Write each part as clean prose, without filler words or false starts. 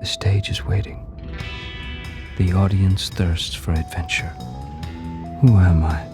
The stage is waiting. The audience thirsts for adventure. Who am I?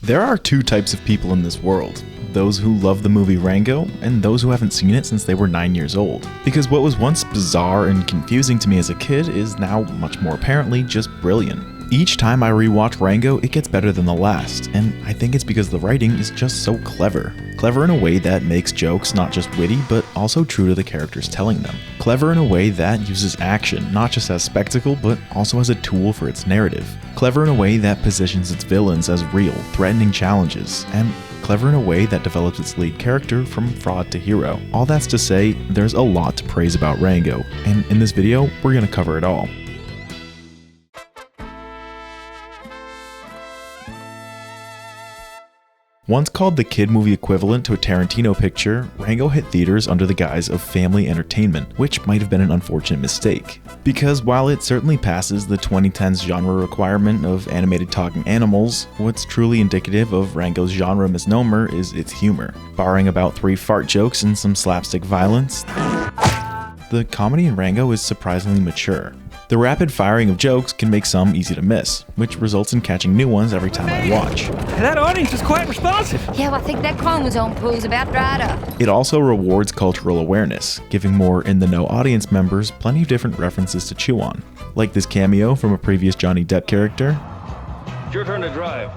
There are two types of people in this world. Those who love the movie Rango, and those who haven't seen it since they were 9 years old. Because what was once bizarre and confusing to me as a kid is now much more apparently just brilliant. Each time I rewatch Rango, it gets better than the last, and I think it's because the writing is just so clever. Clever in a way that makes jokes not just witty, but also true to the characters telling them. Clever in a way that uses action, not just as spectacle, but also as a tool for its narrative. Clever in a way that positions its villains as real, threatening challenges, and clever in a way that develops its lead character from fraud to hero. All that's to say, there's a lot to praise about Rango, and in this video, we're gonna cover it all. Once called the kid movie equivalent to a Tarantino picture, Rango hit theaters under the guise of family entertainment, which might have been an unfortunate mistake. Because while it certainly passes the 2010s genre requirement of animated talking animals, what's truly indicative of Rango's genre misnomer is its humor. Barring about 3 fart jokes and some slapstick violence, the comedy in Rango is surprisingly mature. The rapid firing of jokes can make some easy to miss, which results in catching new ones every time I watch. That audience is quite responsive. Yeah, well, I think that chromosome pool's about dried up. It also rewards cultural awareness, giving more in-the-know audience members plenty of different references to chew on. Like this cameo from a previous Johnny Depp character. It's your turn to drive.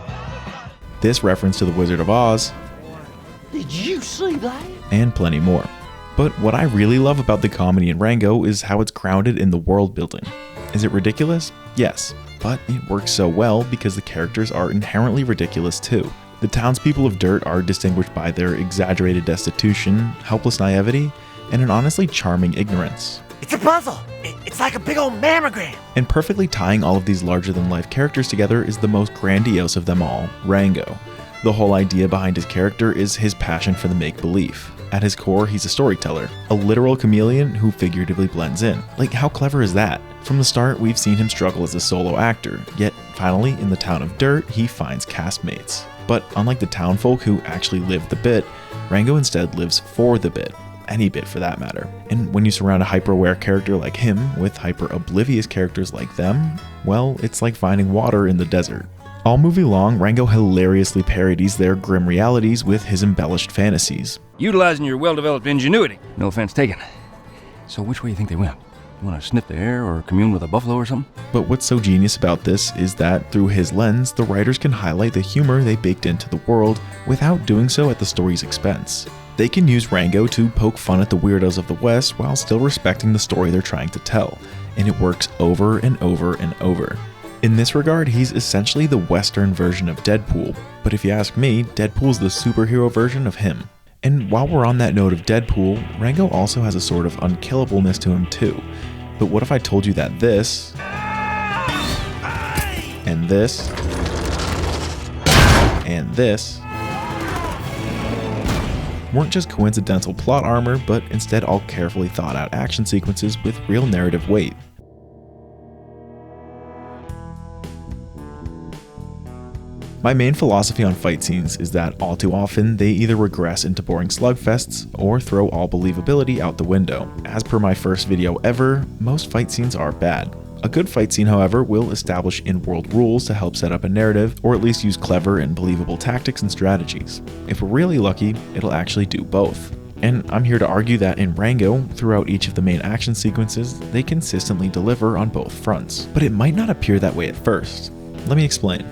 This reference to the Wizard of Oz. Did you see that? And plenty more. But what I really love about the comedy in Rango is how it's grounded in the world building. Is it ridiculous? Yes, but it works so well because the characters are inherently ridiculous too. The townspeople of Dirt are distinguished by their exaggerated destitution, helpless naivety, and an honestly charming ignorance. It's a puzzle! It's like a big old mammogram! And perfectly tying all of these larger-than-life characters together is the most grandiose of them all, Rango. The whole idea behind his character is his passion for the make-believe. At his core, he's a storyteller, a literal chameleon who figuratively blends in. Like, how clever is that? From the start, we've seen him struggle as a solo actor, yet finally, in the town of Dirt, he finds castmates. But unlike the townfolk who actually live the bit, Rango instead lives for the bit. Any bit for that matter. And when you surround a hyper-aware character like him with hyper-oblivious characters like them, well, it's like finding water in the desert. All movie long, Rango hilariously parodies their grim realities with his embellished fantasies. Utilizing your well-developed ingenuity. No offense taken. So which way do you think they went? You want to sniff the air or commune with a buffalo or something? But what's so genius about this is that through his lens, the writers can highlight the humor they baked into the world without doing so at the story's expense. They can use Rango to poke fun at the weirdos of the West while still respecting the story they're trying to tell, and it works over and over and over. In this regard, he's essentially the Western version of Deadpool, but if you ask me, Deadpool's the superhero version of him. And while we're on that note of Deadpool, Rango also has a sort of unkillableness to him too. But what if I told you that this, and this, and this, weren't just coincidental plot armor, but instead all carefully thought out action sequences with real narrative weight? My main philosophy on fight scenes is that all too often they either regress into boring slugfests or throw all believability out the window. As per my first video ever, most fight scenes are bad. A good fight scene, however, will establish in-world rules to help set up a narrative, or at least use clever and believable tactics and strategies. If we're really lucky, it'll actually do both. And I'm here to argue that in Rango, throughout each of the main action sequences, they consistently deliver on both fronts. But it might not appear that way at first. Let me explain.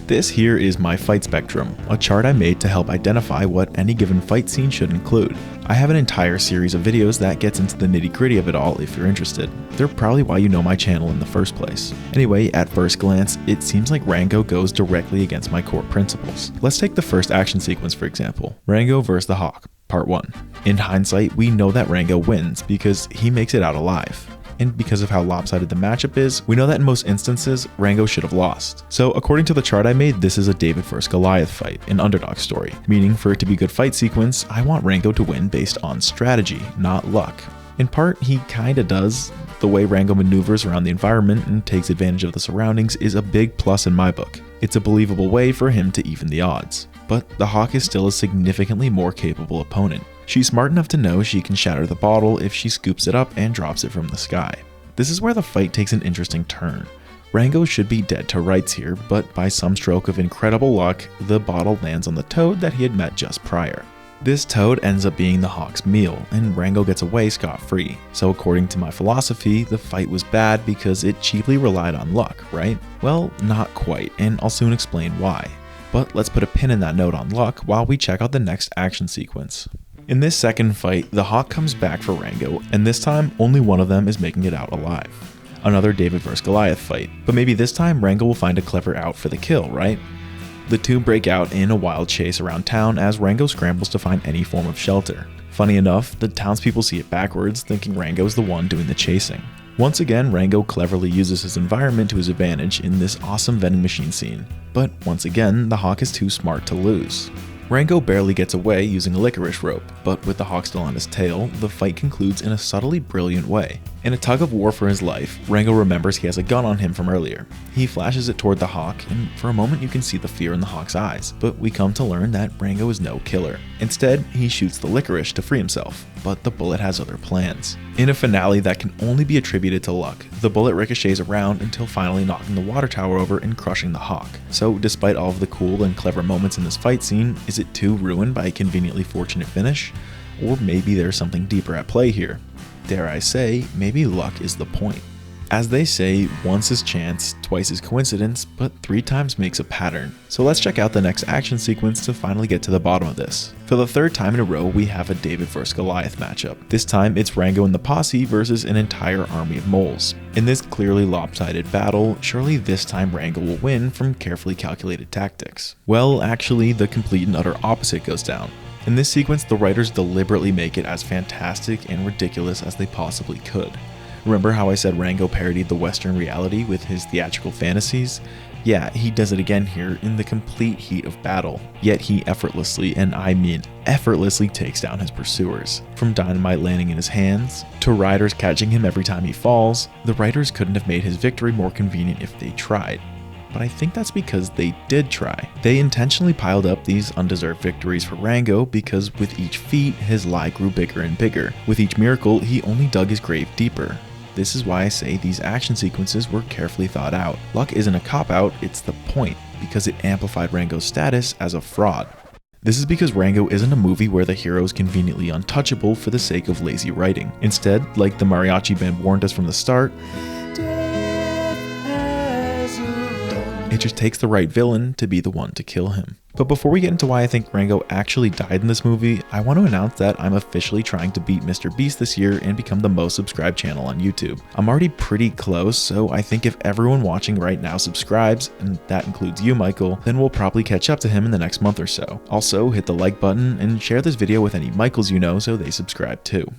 This here is my fight spectrum, a chart I made to help identify what any given fight scene should include. I have an entire series of videos that gets into the nitty-gritty of it all if you're interested. They're probably why you know my channel in the first place. Anyway, at first glance, it seems like Rango goes directly against my core principles. Let's take the first action sequence for example, Rango vs. the Hawk, Part 1. In hindsight, we know that Rango wins because he makes it out alive. And because of how lopsided the matchup is, we know that in most instances, Rango should have lost. So according to the chart I made, this is a David vs. Goliath fight, an underdog story, meaning for it to be a good fight sequence, I want Rango to win based on strategy, not luck. In part, he kinda does. The way Rango maneuvers around the environment and takes advantage of the surroundings is a big plus in my book. It's a believable way for him to even the odds. But the Hawk is still a significantly more capable opponent. She's smart enough to know she can shatter the bottle if she scoops it up and drops it from the sky. This is where the fight takes an interesting turn. Rango should be dead to rights here, but by some stroke of incredible luck, the bottle lands on the toad that he had met just prior. This toad ends up being the hawk's meal, and Rango gets away scot-free. So according to my philosophy, the fight was bad because it cheaply relied on luck, right? Well, not quite, and I'll soon explain why. But let's put a pin in that note on luck while we check out the next action sequence. In this second fight, the hawk comes back for Rango, and this time only one of them is making it out alive. Another David vs. Goliath fight, but maybe this time Rango will find a clever out for the kill, right? The two break out in a wild chase around town as Rango scrambles to find any form of shelter. Funny enough, the townspeople see it backwards, thinking Rango's the one doing the chasing. Once again, Rango cleverly uses his environment to his advantage in this awesome vending machine scene, but once again, the hawk is too smart to lose. Rango barely gets away using a licorice rope, but with the hawk still on his tail, the fight concludes in a subtly brilliant way. In a tug of war for his life, Rango remembers he has a gun on him from earlier. He flashes it toward the hawk, and for a moment you can see the fear in the hawk's eyes, but we come to learn that Rango is no killer. Instead, he shoots the licorice to free himself, but the bullet has other plans. In a finale that can only be attributed to luck, the bullet ricochets around until finally knocking the water tower over and crushing the hawk. So despite all of the cool and clever moments in this fight scene, is it too ruined by a conveniently fortunate finish? Or maybe there's something deeper at play here. Dare I say, maybe luck is the point. As they say, once is chance, twice is coincidence, but 3 times makes a pattern. So let's check out the next action sequence to finally get to the bottom of this. For the 3rd time in a row, we have a David vs. Goliath matchup. This time it's Rango and the posse versus an entire army of moles. In this clearly lopsided battle, surely this time Rango will win from carefully calculated tactics. Well, actually, the complete and utter opposite goes down. In this sequence, the writers deliberately make it as fantastic and ridiculous as they possibly could. Remember how I said Rango parodied the Western reality with his theatrical fantasies? Yeah, he does it again here in the complete heat of battle. Yet he effortlessly, and I mean effortlessly, takes down his pursuers. From dynamite landing in his hands, to riders catching him every time he falls, the writers couldn't have made his victory more convenient if they tried. But I think that's because they did try. They intentionally piled up these undeserved victories for Rango because with each feat, his lie grew bigger and bigger. With each miracle, he only dug his grave deeper. This is why I say these action sequences were carefully thought out. Luck isn't a cop-out, it's the point, because it amplified Rango's status as a fraud. This is because Rango isn't a movie where the hero is conveniently untouchable for the sake of lazy writing. Instead, like the mariachi band warned us from the start, it just takes the right villain to be the one to kill him. But before we get into why I think Rango actually died in this movie, I want to announce that I'm officially trying to beat Mr. Beast this year and become the most subscribed channel on YouTube. I'm already pretty close, so I think if everyone watching right now subscribes, and that includes you, Michael, then we'll probably catch up to him in the next month or so. Also, hit the like button and share this video with any Michaels you know so they subscribe too.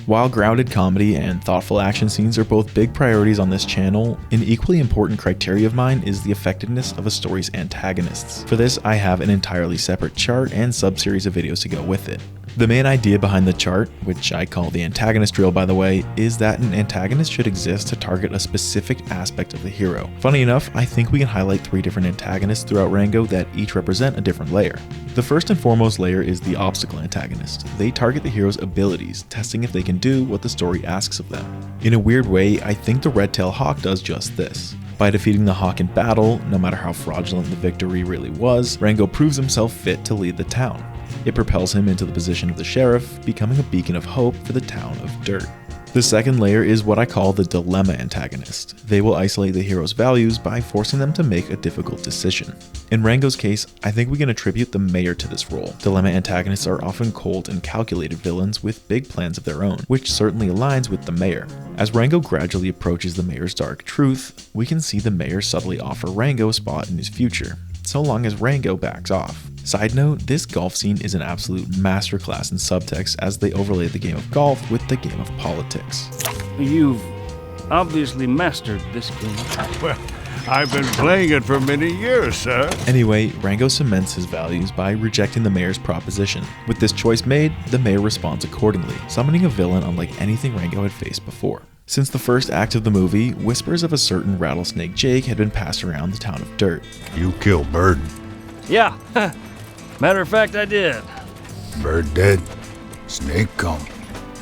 While grounded comedy and thoughtful action scenes are both big priorities on this channel, an equally important criteria of mine is the effectiveness of a story's antagonists. For this, I have an entirely separate chart and sub-series of videos to go with it. The main idea behind the chart, which I call the antagonist drill by the way, is that an antagonist should exist to target a specific aspect of the hero. Funny enough, I think we can highlight 3 different antagonists throughout Rango that each represent a different layer. The first and foremost layer is the obstacle antagonist. They target the hero's abilities, testing if they can do what the story asks of them. In a weird way, I think the red-tailed hawk does just this. By defeating the hawk in battle, no matter how fraudulent the victory really was, Rango proves himself fit to lead the town. It propels him into the position of the sheriff, becoming a beacon of hope for the town of dirt. The second layer is what I call the dilemma antagonist. They will isolate the hero's values by forcing them to make a difficult decision. In Rango's case, I think we can attribute the mayor to this role. Dilemma antagonists are often cold and calculated villains with big plans of their own, which certainly aligns with the mayor. As Rango gradually approaches the mayor's dark truth, we can see the mayor subtly offer Rango a spot in his future, so long as Rango backs off. Side note, this golf scene is an absolute masterclass in subtext as they overlay the game of golf with the game of politics. You've obviously mastered this game. Well, I've been playing it for many years, sir. Anyway, Rango cements his values by rejecting the mayor's proposition. With this choice made, the mayor responds accordingly, summoning a villain unlike anything Rango had faced before. Since the first act of the movie, whispers of a certain Rattlesnake Jake had been passed around the town of Dirt. You killed Bird. Yeah. Matter of fact, I did. Bird dead. Snake come.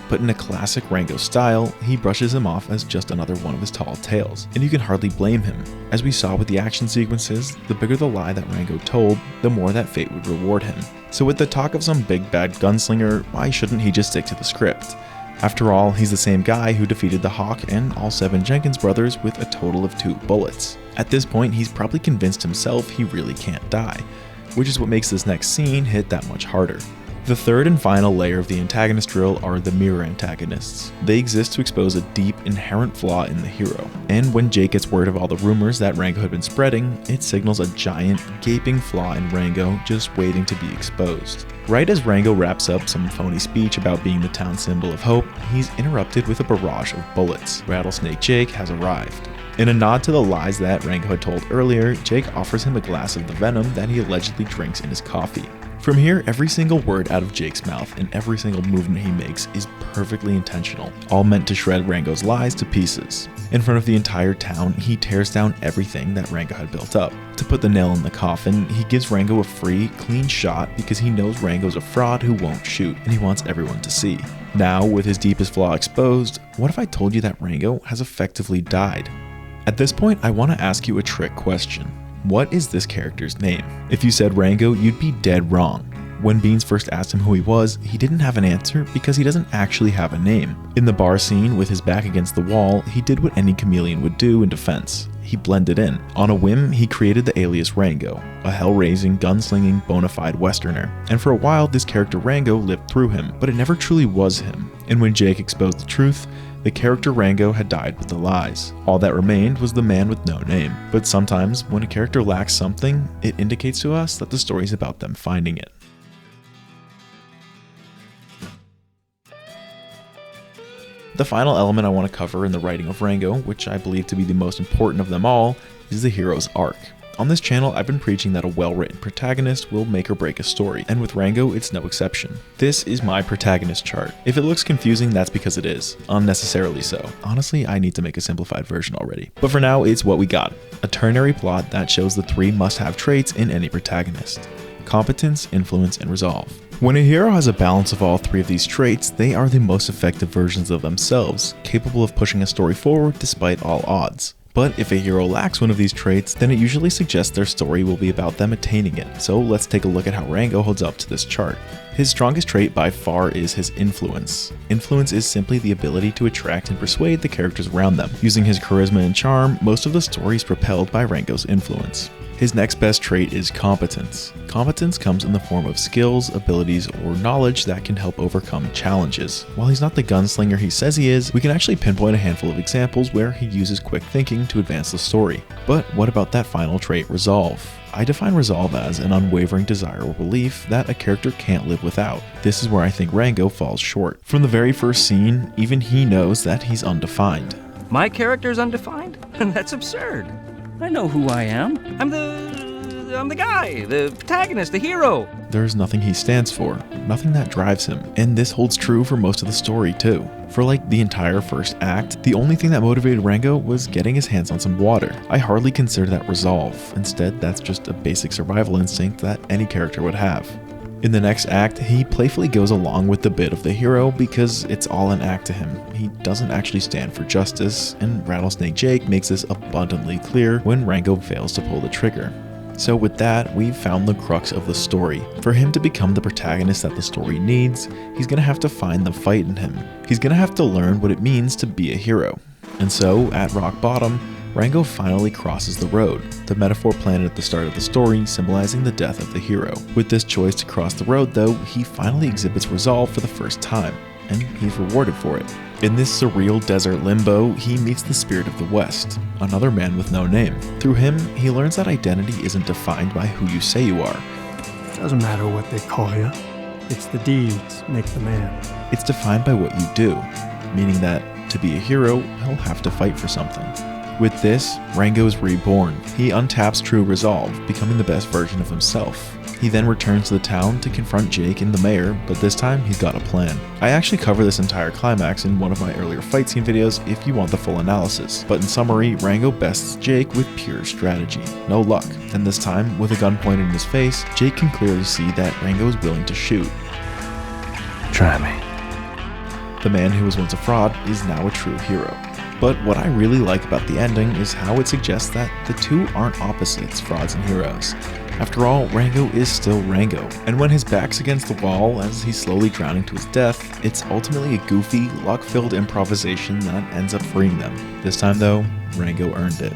But in a classic Rango style, he brushes him off as just another one of his tall tales, and you can hardly blame him. As we saw with the action sequences, the bigger the lie that Rango told, the more that fate would reward him. So with the talk of some big bad gunslinger, why shouldn't he just stick to the script? After all, he's the same guy who defeated the Hawk and all 7 Jenkins brothers with a total of 2 bullets. At this point, he's probably convinced himself he really can't die, which is what makes this next scene hit that much harder. The third and final layer of the antagonist drill are the mirror antagonists. They exist to expose a deep, inherent flaw in the hero. And when Jake gets word of all the rumors that Rango had been spreading, it signals a giant, gaping flaw in Rango just waiting to be exposed. Right as Rango wraps up some phony speech about being the town symbol of hope, he's interrupted with a barrage of bullets. Rattlesnake Jake has arrived. In a nod to the lies that Rango had told earlier, Jake offers him a glass of the venom that he allegedly drinks in his coffee. From here, every single word out of Jake's mouth and every single movement he makes is perfectly intentional, all meant to shred Rango's lies to pieces. In front of the entire town, he tears down everything that Rango had built up. To put the nail in the coffin, he gives Rango a free, clean shot because he knows Rango's a fraud who won't shoot, and he wants everyone to see. Now, with his deepest flaw exposed, what if I told you that Rango has effectively died? At this point, I want to ask you a trick question. What is this character's name? If you said Rango, you'd be dead wrong. When Beans first asked him who he was, he didn't have an answer because he doesn't actually have a name. In the bar scene, with his back against the wall, he did what any chameleon would do in defense. He blended in. On a whim, he created the alias Rango, a hell-raising, gunslinging, bona fide westerner. And for a while, this character Rango lived through him, but it never truly was him. And when Jake exposed the truth, the character Rango had died with the lies. All that remained was the man with no name. But sometimes, when a character lacks something, it indicates to us that the story's about them finding it. The final element I want to cover in the writing of Rango, which I believe to be the most important of them all, is the hero's arc. On this channel, I've been preaching that a well-written protagonist will make or break a story, and with Rango, it's no exception. This is my protagonist chart. If it looks confusing, that's because it is. Unnecessarily so. Honestly, I need to make a simplified version already. But for now, it's what we got. A ternary plot that shows the 3 must-have traits in any protagonist: competence, influence, and resolve. When a hero has a balance of all 3 of these traits, they are the most effective versions of themselves, capable of pushing a story forward despite all odds. But if a hero lacks one of these traits, then it usually suggests their story will be about them attaining it. So let's take a look at how Rango holds up to this chart. His strongest trait by far is his influence. Influence is simply the ability to attract and persuade the characters around them. Using his charisma and charm, most of the story is propelled by Rango's influence. His next best trait is competence. Competence comes in the form of skills, abilities, or knowledge that can help overcome challenges. While he's not the gunslinger he says he is, we can actually pinpoint a handful of examples where he uses quick thinking to advance the story. But what about that final trait, resolve? I define resolve as an unwavering desire or belief that a character can't live without. This is where I think Rango falls short. From the very first scene, even he knows that he's undefined. My character's undefined? That's absurd. I know who I am. I'm the guy, the protagonist, the hero. There's nothing he stands for, nothing that drives him. And this holds true for most of the story too. For like the entire first act, the only thing that motivated Rango was getting his hands on some water. I hardly consider that resolve. Instead, that's just a basic survival instinct that any character would have. In the next act, he playfully goes along with the bit of the hero because it's all an act to him. He doesn't actually stand for justice, and Rattlesnake Jake makes this abundantly clear when Rango fails to pull the trigger. So with that, we've found the crux of the story. For him to become the protagonist that the story needs, he's gonna have to find the fight in him. He's gonna have to learn what it means to be a hero. And so, at rock bottom, Rango finally crosses the road, the metaphor planted at the start of the story symbolizing the death of the hero. With this choice to cross the road though, he finally exhibits resolve for the first time, and he's rewarded for it. In this surreal desert limbo, he meets the spirit of the West, another man with no name. Through him, he learns that identity isn't defined by who you say you are. Doesn't matter what they call you, it's the deeds make the man. It's defined by what you do, meaning that to be a hero, he'll have to fight for something. With this, Rango is reborn. He untaps true resolve, becoming the best version of himself. He then returns to the town to confront Jake and the mayor, but this time he's got a plan. I actually cover this entire climax in one of my earlier fight scene videos if you want the full analysis, but in summary, Rango bests Jake with pure strategy. No luck, and this time, with a gun pointed in his face, Jake can clearly see that Rango is willing to shoot. Try me. The man who was once a fraud is now a true hero. But what I really like about the ending is how it suggests that the two aren't opposites, frauds and heroes. After all, Rango is still Rango, and when his back's against the wall as he's slowly drowning to his death, it's ultimately a goofy, luck-filled improvisation that ends up freeing them. This time though, Rango earned it.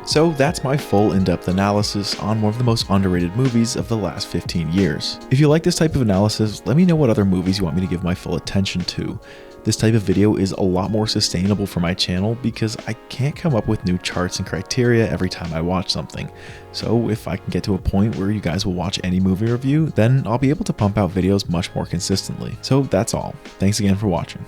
So that's my full in-depth analysis on one of the most underrated movies of the last 15 years. If you like this type of analysis, let me know what other movies you want me to give my full attention to. This type of video is a lot more sustainable for my channel because I can't come up with new charts and criteria every time I watch something. So if I can get to a point where you guys will watch any movie review, then I'll be able to pump out videos much more consistently. So that's all. Thanks again for watching.